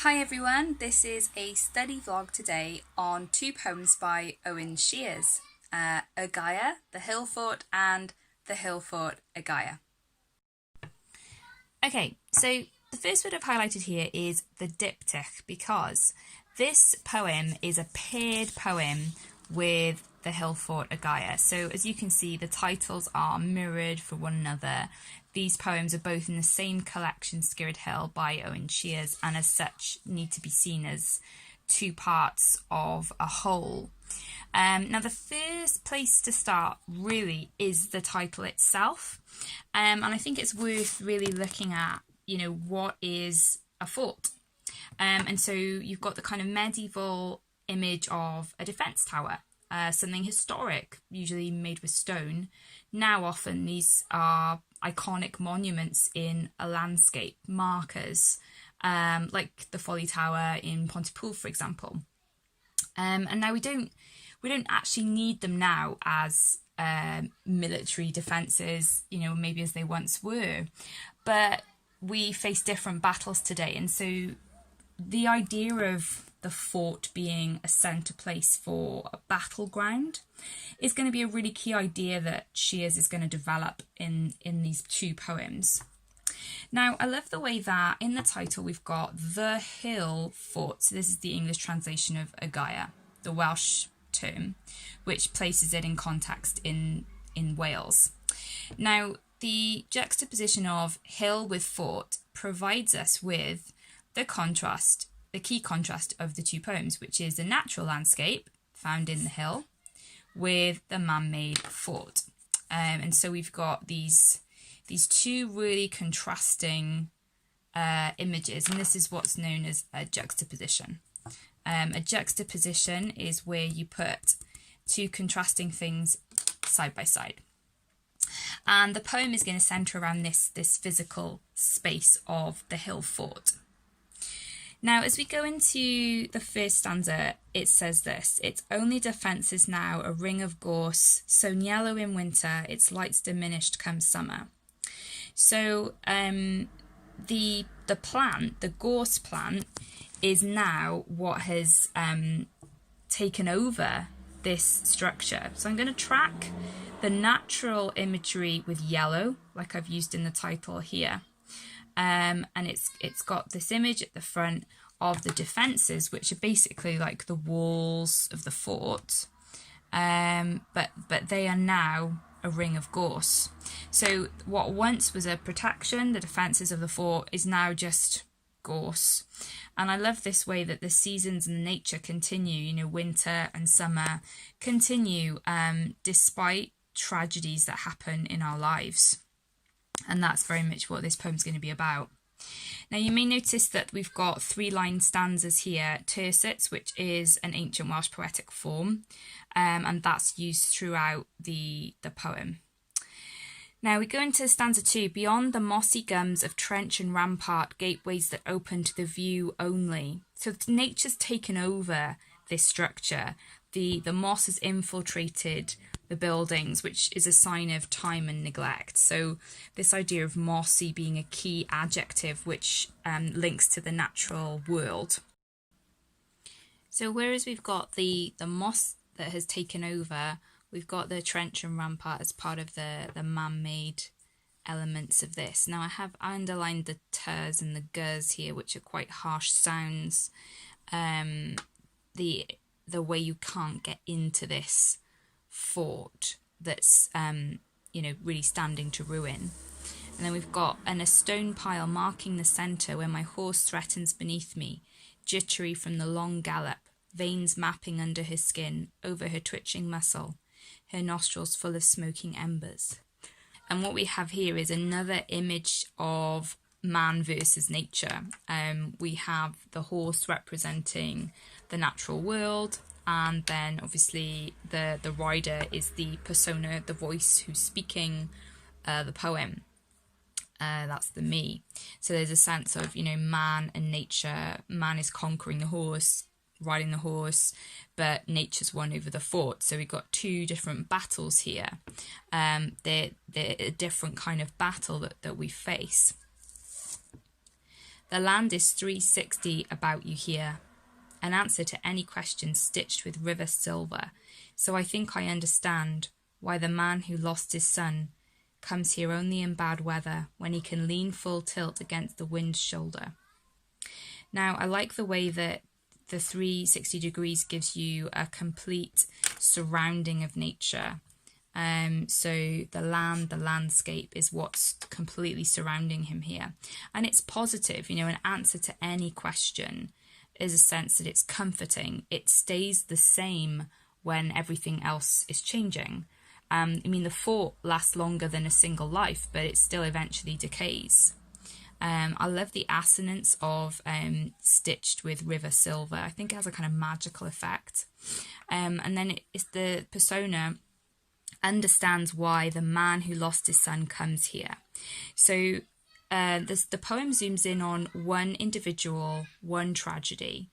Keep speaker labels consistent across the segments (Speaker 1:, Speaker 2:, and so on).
Speaker 1: Hi everyone, this is a study vlog today on two poems by Owen Sheers, A Gaer, The Hill Fort, and The Hill Fort, A Gaer.
Speaker 2: Okay, so the first word I've highlighted here is the diptych because this poem is a paired poem with The Hill Fort, A Gaer. So as you can see, the titles are mirrored for one another. These poems are both in the same collection, Skirrid Hill by Owen Sheers, and as such need to be seen as two parts of a whole. Now the first place to start really is the title itself, and I think it's worth really looking at, what is a fort? And so you've got the kind of medieval image of a defence tower, something historic, usually made with stone. Now often these are iconic monuments in a landscape, markers, like the Folly Tower in Pontypool, for example. And now we don't actually need them now as military defences, maybe as they once were, but we face different battles today, and so the idea of the fort being a centre place for a battleground is going to be a really key idea that Sheers is going to develop in these two poems. Now, I love the way that in the title we've got the hill fort. So this is the English translation of a Gaer, the Welsh term, which places it in context in Wales. Now, the juxtaposition of hill with fort provides us with the key contrast of the two poems, which is the natural landscape found in the hill with the man-made fort. And so we've got these two really contrasting images, and this is what's known as a juxtaposition. A juxtaposition is where you put two contrasting things side by side. And the poem is going to centre around this physical space of the hill fort. Now, as we go into the first stanza, it says this: "Its only defence is now a ring of gorse, sown yellow in winter, its lights diminished come summer." So the plant, the gorse plant, is now what has taken over this structure. So I'm going to track the natural imagery with yellow, like I've used in the title here. And it's got this image at the front of the defences, which are basically like the walls of the fort, but they are now a ring of gorse. So what once was a protection, the defences of the fort, is now just gorse. And I love this way that the seasons and nature continue, winter and summer continue despite tragedies that happen in our lives. And that's very much what this poem's going to be about. Now, you may notice that we've got 3-line stanzas here, tercets, which is an ancient Welsh poetic form, and that's used throughout the poem. Now we go into stanza 2. "Beyond the mossy gums of trench and rampart, gateways that open to the view only." So nature's taken over this structure. The moss has infiltrated the buildings, which is a sign of time and neglect. So this idea of mossy being a key adjective which links to the natural world. So whereas we've got the moss that has taken over, we've got the trench and rampart as part of the man-made elements of this. Now I have underlined the ters and the gers here, which are quite harsh sounds. The way you can't get into this fort that's really standing to ruin. And then we've got a stone pile marking the centre where my horse threatens beneath me, jittery from the long gallop, veins mapping under her skin, over her twitching muscle, her nostrils full of smoking embers. And what we have here is another image of man versus nature. We have the horse representing the natural world, and then obviously the rider is the persona, the voice who's speaking the poem. That's the me. So there's a sense of, man and nature. Man is conquering the horse, riding the horse, but nature's won over the fort. So we've got two different battles here. They're a different kind of battle that we face. The land is 360 about you here. An answer to any question stitched with river silver. So I think I understand why the man who lost his son comes here only in bad weather, when he can lean full tilt against the wind's shoulder. Now, I like the way that the 360 degrees gives you a complete surrounding of nature. So the land, the landscape is what's completely surrounding him here. And it's positive, you know, an answer to any question is a sense that it's comforting. It stays the same when everything else is changing. I mean, the fort lasts longer than a single life, but it still eventually decays. I love the assonance of stitched with river silver. I think it has a kind of magical effect. And then it's the persona understands why the man who lost his son comes here. So the poem zooms in on one individual, one tragedy.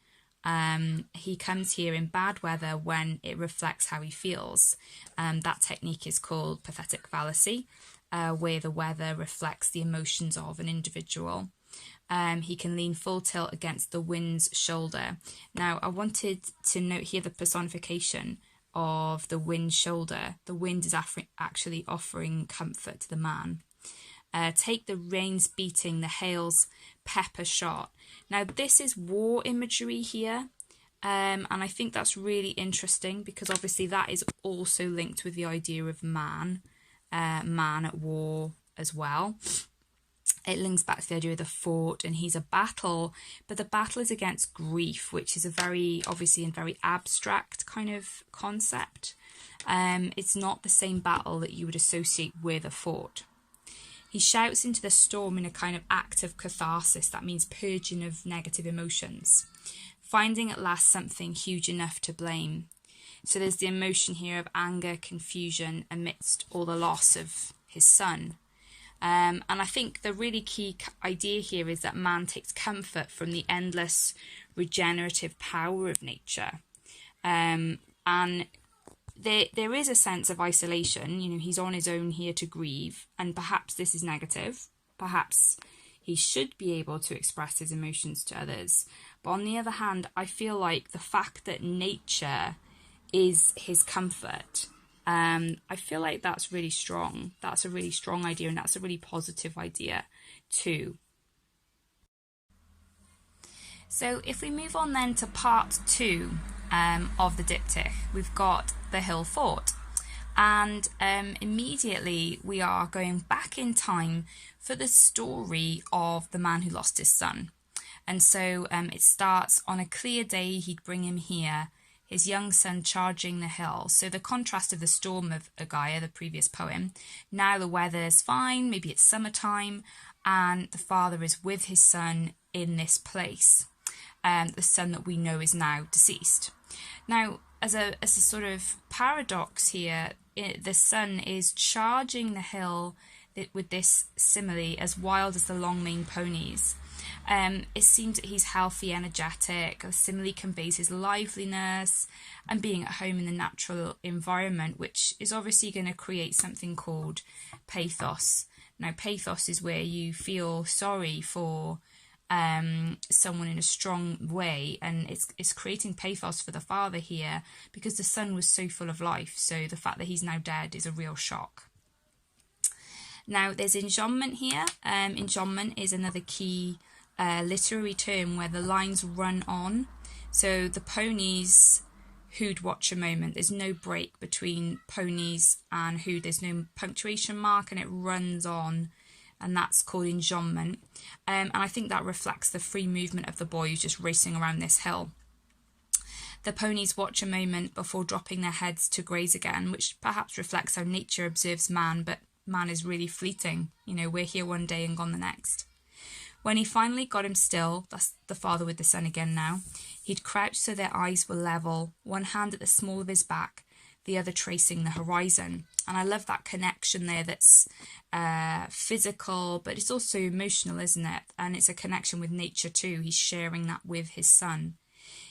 Speaker 2: He comes here in bad weather when it reflects how he feels. That technique is called pathetic fallacy, where the weather reflects the emotions of an individual. He can lean full tilt against the wind's shoulder. Now, I wanted to note here the personification of the wind's shoulder. The wind is actually offering comfort to the man. Take the rains beating, the hail's pepper shot. Now, this is war imagery here, and I think that's really interesting because obviously that is also linked with the idea of man at war as well. It links back to the idea of the fort, and he's a battle, but the battle is against grief, which is a very abstract kind of concept. It's not the same battle that you would associate with a fort. He shouts into the storm in a kind of act of catharsis. That means purging of negative emotions, finding at last something huge enough to blame. So there's the emotion here of anger, confusion amidst all the loss of his son. And I think the really key idea here is that man takes comfort from the endless regenerative power of nature. And there is a sense of isolation. You know, he's on his own here to grieve, and perhaps this is negative. Perhaps he should be able to express his emotions to others. But on the other hand, I feel like the fact that nature is his comfort, I feel like that's really strong. That's a really strong idea, and that's a really positive idea too. So if we move on then to part 2 of the diptych, we've got the hill fort. And immediately we are going back in time for the story of the man who lost his son. And so it starts on a clear day, he'd bring him here, his young son charging the hill. So the contrast of the storm of Gaer, the previous poem. Now the weather is fine, maybe it's summertime, and the father is with his son in this place. The son that we know is now deceased. Now, as a sort of paradox here, the son is charging the hill with this simile as wild as the long-maned ponies. It seems that he's healthy, energetic. The simile conveys his liveliness and being at home in the natural environment, which is obviously going to create something called pathos. Now, pathos is where you feel sorry for someone in a strong way, and it's creating pathos for the father here because the son was so full of life. So the fact that he's now dead is a real shock. Now, there's enjambment here. Enjambment is another key literary term where the lines run on. So the ponies who'd watch a moment. There's no break between ponies and who. There's no punctuation mark, and it runs on, and that's called enjambment. And I think that reflects the free movement of the boy who's just racing around this hill. The ponies watch a moment before dropping their heads to graze again, which perhaps reflects how nature observes man, but man is really fleeting. You know, we're here one day and gone the next. When he finally got him still, that's the father with the son again now, he'd crouched so their eyes were level, one hand at the small of his back, the other tracing the horizon. And I love that connection there that's physical, but it's also emotional, isn't it? And it's a connection with nature too. He's sharing that with his son.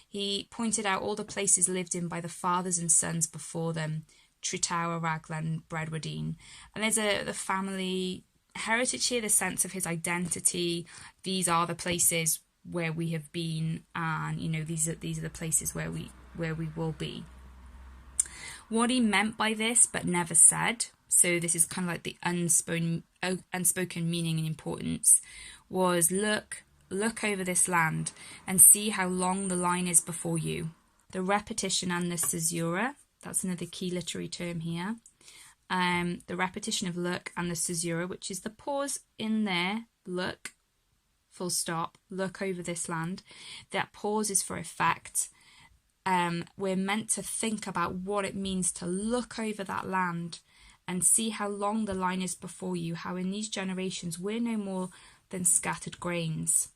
Speaker 2: He pointed out all the places lived in by the fathers and sons before them, Tritower, Raglan, Bredwardine. And there's the family heritage here, the sense of his identity. These are the places where we have been, and these are the places where we will be. What he meant by this but never said, so this is kind of like the unspoken meaning and importance, was look over this land and see how long the line is before you. The repetition and the caesura, that's another key literary term here. The repetition of look and the caesura, which is the pause in there, look, full stop, look over this land. That pause is for effect. We're meant to think about what it means to look over that land and see how long the line is before you, how in these generations we're no more than scattered grains.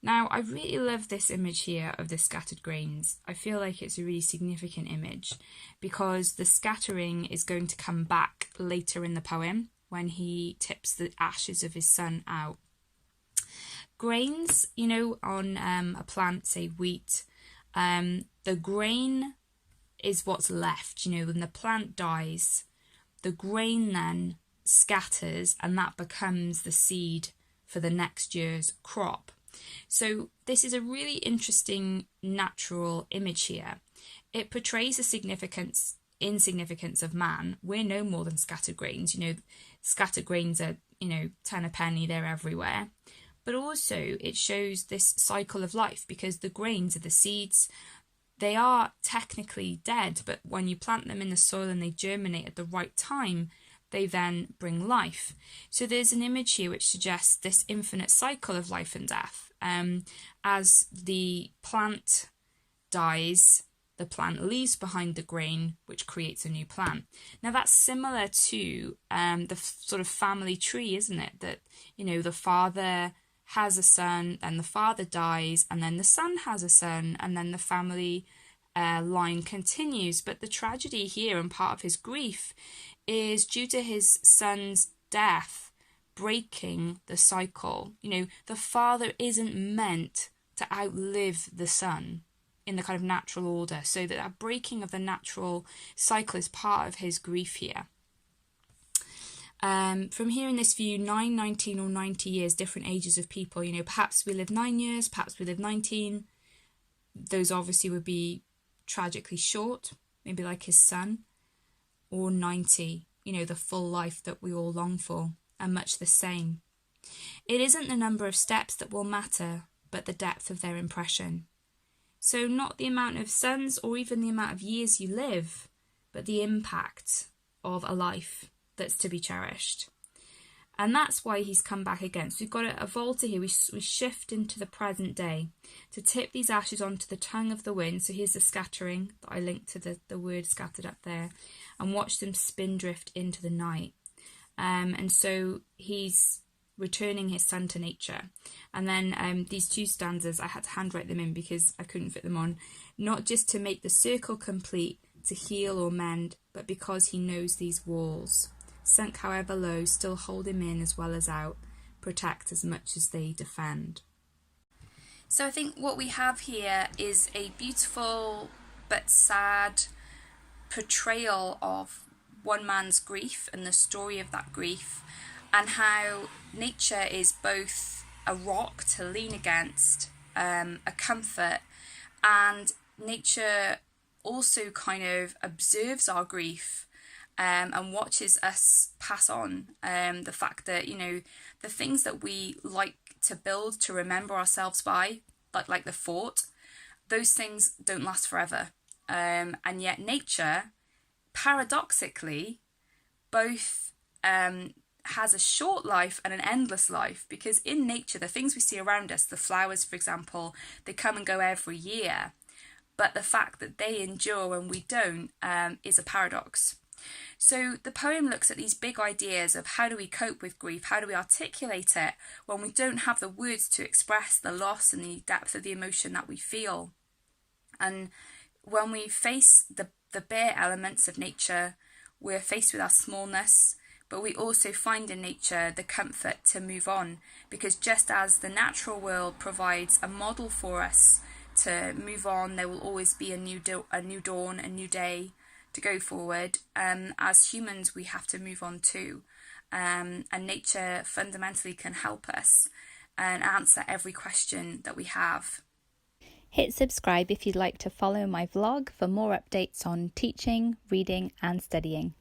Speaker 2: Now, I really love this image here of the scattered grains. I feel like it's a really significant image because the scattering is going to come back later in the poem when he tips the ashes of his son out. Grains, on a plant, say wheat, the grain is what's left. When the plant dies, the grain then scatters and that becomes the seed for the next year's crop. So this is a really interesting natural image here. It portrays the insignificance of man. We're no more than scattered grains. Scattered grains are, 10 a penny, they're everywhere. But also it shows this cycle of life, because the grains are the seeds. They are technically dead, but when you plant them in the soil and they germinate at the right time, they then bring life. So there's an image here which suggests this infinite cycle of life and death. As the plant dies, the plant leaves behind the grain, which creates a new plant. Now that's similar to the sort of family tree, isn't it? That, the father has a son, then the father dies, and then the son has a son, and then the family line continues. But the tragedy here, and part of his grief, is due to his son's death breaking the cycle. The father isn't meant to outlive the son in the kind of natural order, so that breaking of the natural cycle is part of his grief here. From here in this view, 9, 19 or 90 years, different ages of people, perhaps we live 9 years, perhaps we live 19. Those obviously would be tragically short, maybe like his son, or 90, the full life that we all long for, and much the same. It isn't the number of steps that will matter, but the depth of their impression. So not the amount of sons or even the amount of years you live, but the impact of a life that's to be cherished. And that's why he's come back again. So we've got a volta here. We shift into the present day to tip these ashes onto the tongue of the wind. So here's the scattering that I linked to the word scattered up there, and watch them spin drift into the night. And so he's returning his son to nature. And then these two stanzas, I had to handwrite them in because I couldn't fit them on. Not just to make the circle complete, to heal or mend, but because he knows these walls, sunk however low, still hold him in as well as out, protect as much as they defend.
Speaker 1: So I think what we have here is a beautiful but sad portrayal of one man's grief and the story of that grief, and how nature is both a rock to lean against, a comfort, and nature also kind of observes our grief and watches us pass on. The fact that, the things that we like to build to remember ourselves by, like the fort, those things don't last forever. And yet nature, paradoxically, both has a short life and an endless life, because in nature, the things we see around us, the flowers, for example, they come and go every year. But the fact that they endure and we don't is a paradox. So the poem looks at these big ideas of how do we cope with grief, how do we articulate it when we don't have the words to express the loss and the depth of the emotion that we feel. And when we face the bare elements of nature, we're faced with our smallness, but we also find in nature the comfort to move on, because just as the natural world provides a model for us to move on, there will always be a new dawn, a new day to go forward. As humans, we have to move on too. and nature fundamentally can help us and answer every question that we have.
Speaker 2: Hit subscribe if you'd like to follow my vlog for more updates on teaching, reading and studying.